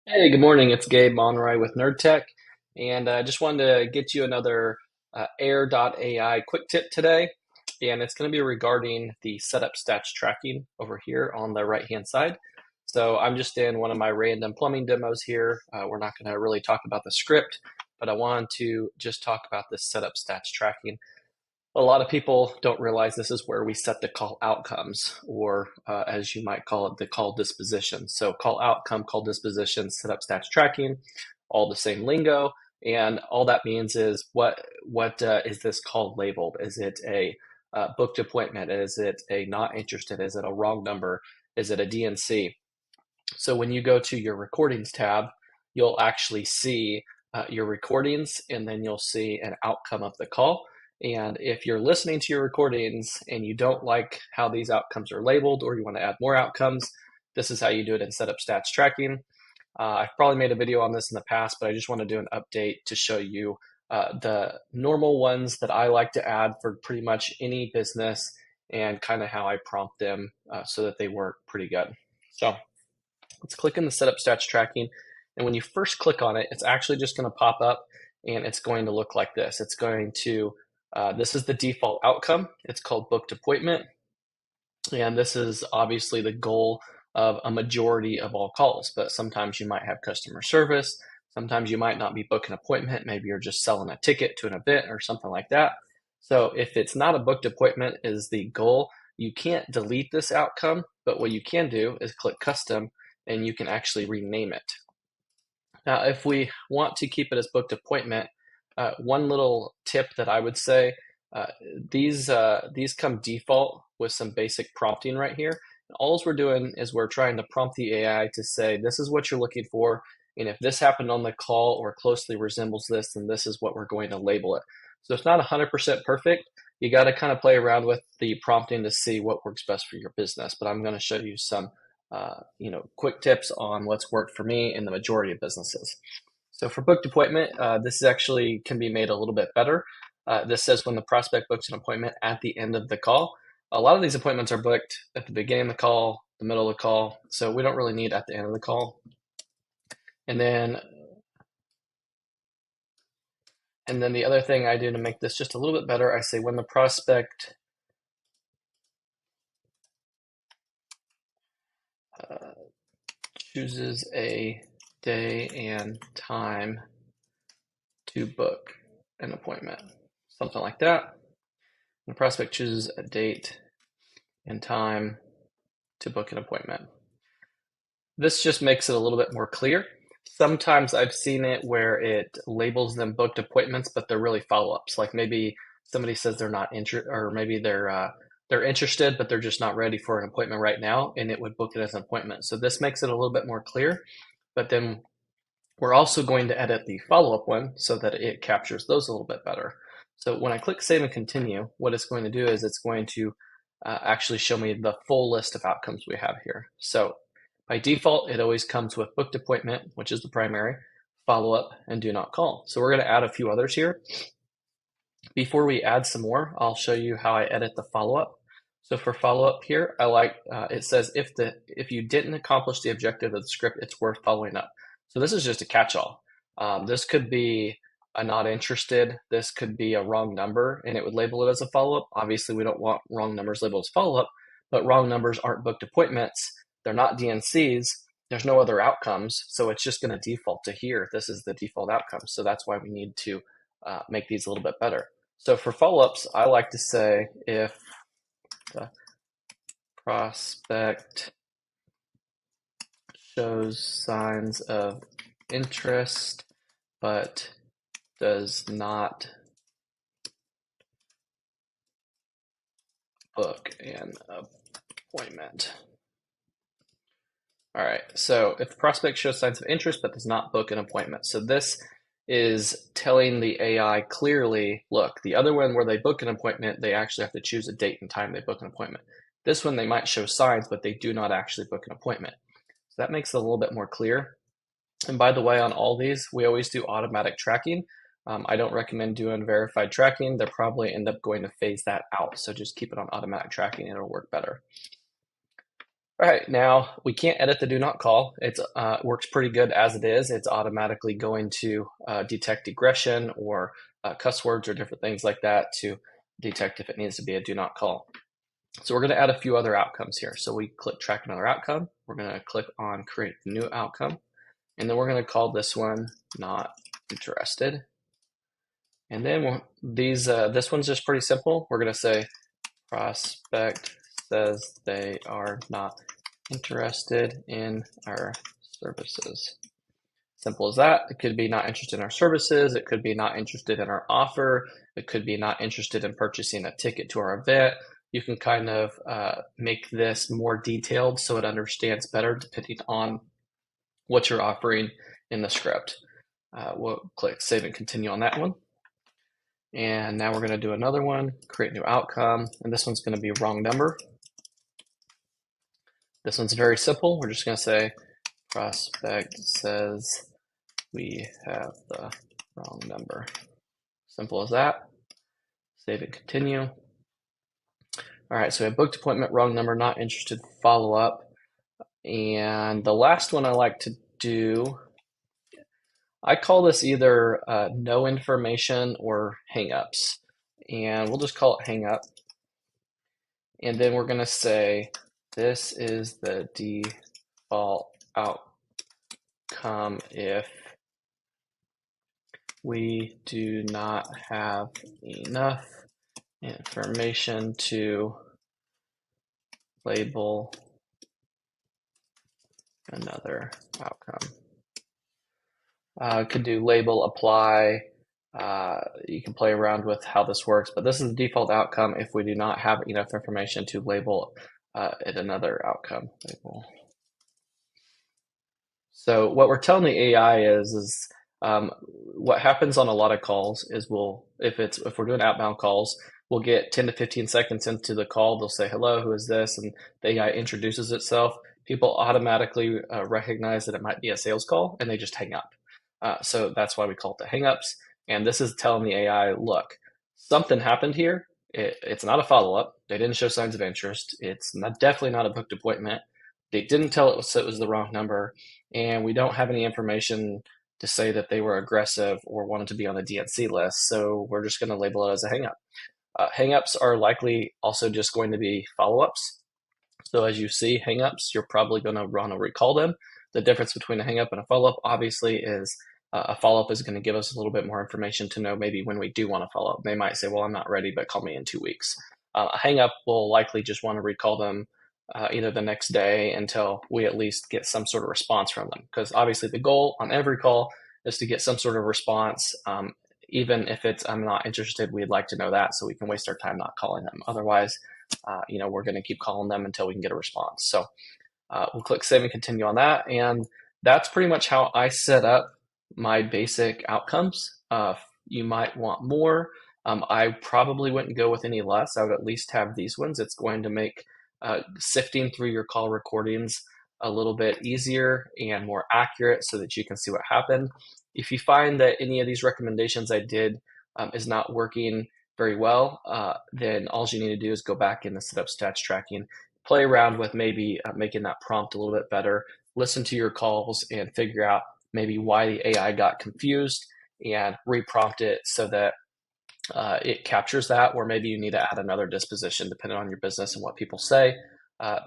Hey, good morning. It's Gabe Monroy with Nerd Tech, and I just wanted to get you another Air.ai quick tip today. And it's going to be regarding the setup stats tracking over here on the right-hand side. So I'm just in one of my random plumbing demos here. We're not going to really talk about the script, but I wanted to just talk about this setup stats tracking. A lot of people don't realize this is where we set the call outcomes, or as you might call it, the call disposition. So call outcome, call disposition, setup stats tracking, all the same lingo. And all that means is what is this call labeled? Is it a booked appointment? Is it a not interested? Is it a wrong number? Is it a DNC? So when you go to your recordings tab, you'll actually see your recordings, and then you'll see an outcome of the call. And if you're listening to your recordings and you don't like how these outcomes are labeled, or you want to add more outcomes, this is how you do it in setup stats tracking. I've probably made a video on this in the past, but I just want to do an update to show you the normal ones that I like to add for pretty much any business, and kind of how I prompt them so that they work pretty good. So let's click in the setup stats tracking. And when you first click on it, it's actually just going to pop up, and it's going to look like this. It's going to, this is the default outcome. It's called booked appointment. And this is obviously the goal of a majority of all calls, but sometimes you might have customer service. Sometimes you might not be booking an appointment. Maybe you're just selling a ticket to an event or something like that. So if it's not a booked appointment is the goal, you can't delete this outcome, but what you can do is click custom, and you can actually rename it. Now, if we want to keep it as booked appointment, one little tip that I would say, uh, these come default with some basic prompting right here. All we're doing is we're trying to prompt the AI to say, this is what you're looking for, and if this happened on the call or closely resembles this, then this is what we're going to label it. So it's not 100% perfect. You got to kind of play around with the prompting to see what works best for your business. But I'm going to show you some quick tips on what's worked for me in the majority of businesses. So for booked appointment, this actually can be made a little bit better. This says when the prospect books an appointment at the end of the call. A lot of these appointments are booked at the beginning of the call, the middle of the call, so we don't really need at the end of the call. And then the other thing I do to make this just a little bit better, I say when the prospect uh, chooses a day and time to book an appointment, something like that. The prospect chooses a date and time to book an appointment. This just makes it a little bit more clear. Sometimes I've seen it where it labels them booked appointments, but they're really follow-ups. Like maybe somebody says they're not interested, or maybe they're interested, but they're just not ready for an appointment right now, and it would book it as an appointment. So this makes it a little bit more clear. But then we're also going to edit the follow-up one so that it captures those a little bit better. So when I click Save and Continue, what it's going to do is it's going to actually show me the full list of outcomes we have here. So by default, it always comes with booked appointment, which is the primary, follow-up, and do not call. So we're going to add a few others here. Before we add some more, I'll show you how I edit the follow-up. So for follow-up here, I like it says if you didn't accomplish the objective of the script, it's worth following up. So this is just a catch-all. This could be a not interested. This could be a wrong number, and it would label it as a follow-up. Obviously, we don't want wrong numbers labeled as follow-up, but wrong numbers aren't booked appointments. They're not DNCs. There's no other outcomes, so it's just going to default to here. This is the default outcome. So that's why we need to make these a little bit better. So for follow-ups, I like to say if the prospect shows signs of interest but does not book an appointment. All right, so if the prospect shows signs of interest but does not book an appointment. So this is telling the AI clearly, look, the other one where they book an appointment, they actually have to choose a date and time they book an appointment. This one, they might show signs, but they do not actually book an appointment. So that makes it a little bit more clear. And by the way, on all these, we always do automatic tracking. I don't recommend doing verified tracking. They'll probably end up going to phase that out. So just keep it on automatic tracking and it'll work better. All right, now we can't edit the do not call. It works pretty good as it is. It's automatically going to detect aggression or cuss words or different things like that to detect if it needs to be a do not call. So we're going to add a few other outcomes here. So we click track another outcome. We're going to click on create new outcome. And then we're going to call this one not interested. And then this one's just pretty simple. We're going to say prospect says they are not interested in our services. Simple as that. It could be not interested in our services. It could be not interested in our offer. It could be not interested in purchasing a ticket to our event. You can kind of make this more detailed so it understands better depending on what you're offering in the script. We'll click save and continue on that one. And now we're going to do another one, create new outcome. And this one's going to be wrong number. This one's very simple. We're just going to say prospect says we have the wrong number. Simple as that. Save and continue. All right, so we have booked appointment, wrong number, not interested, follow up. And the last one I like to do, I call this either no information or hangups. And we'll just call it hang up. And then we're going to say this is the default outcome if we do not have enough information to label another outcome. Could do label, apply. You can play around with how this works, but this is the default outcome if we do not have enough information to label it another outcome. Label. So what we're telling the AI is what happens on a lot of calls is if we're doing outbound calls, we'll get 10 to 15 seconds into the call, they'll say, hello, who is this? And the AI introduces itself. People automatically recognize that it might be a sales call and they just hang up. So that's why we call it the hangups. And this is telling the AI, look, something happened here. It's not a follow-up. They didn't show signs of interest. It's definitely not a booked appointment. They didn't tell it was the wrong number. And we don't have any information to say that they were aggressive or wanted to be on the DNC list. So we're just going to label it as a hangup. Hangups are likely also just going to be follow-ups. So as you see hangups, you're probably going to want to recall them. The difference between a hangup and a follow-up obviously is a follow-up is going to give us a little bit more information to know maybe when we do want to follow up. They might say, well, I'm not ready, but call me in 2 weeks. A hangup will likely just want to recall them either the next day until we at least get some sort of response from them. Because obviously the goal on every call is to get some sort of response. Even if it's I'm not interested, we'd like to know that so we can waste our time not calling them. Otherwise, we're going to keep calling them until we can get a response. So we'll click save and continue on that. And that's pretty much how I set up my basic outcomes. You might want more. I probably wouldn't go with any less. I would at least have these ones. It's going to make sifting through your call recordings a little bit easier and more accurate so that you can see what happened. If you find that any of these recommendations I did is not working very well, then all you need to do is go back in the setup stats tracking, play around with maybe making that prompt a little bit better, listen to your calls and figure out maybe why the AI got confused and reprompt it so that it captures that, or maybe you need to add another disposition depending on your business and what people say.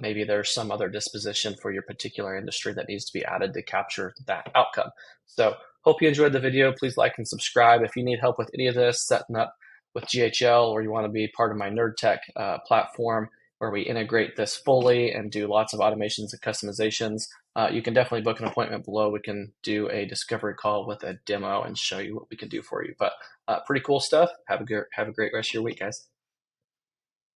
Maybe there's some other disposition for your particular industry that needs to be added to capture that outcome. So hope you enjoyed the video. Please like and subscribe. If you need help with any of this, setting up with GHL, or you want to be part of my NerdTech platform where we integrate this fully and do lots of automations and customizations, you can definitely book an appointment below. We can do a discovery call with a demo and show you what we can do for you. But pretty cool stuff. Have a great rest of your week, guys.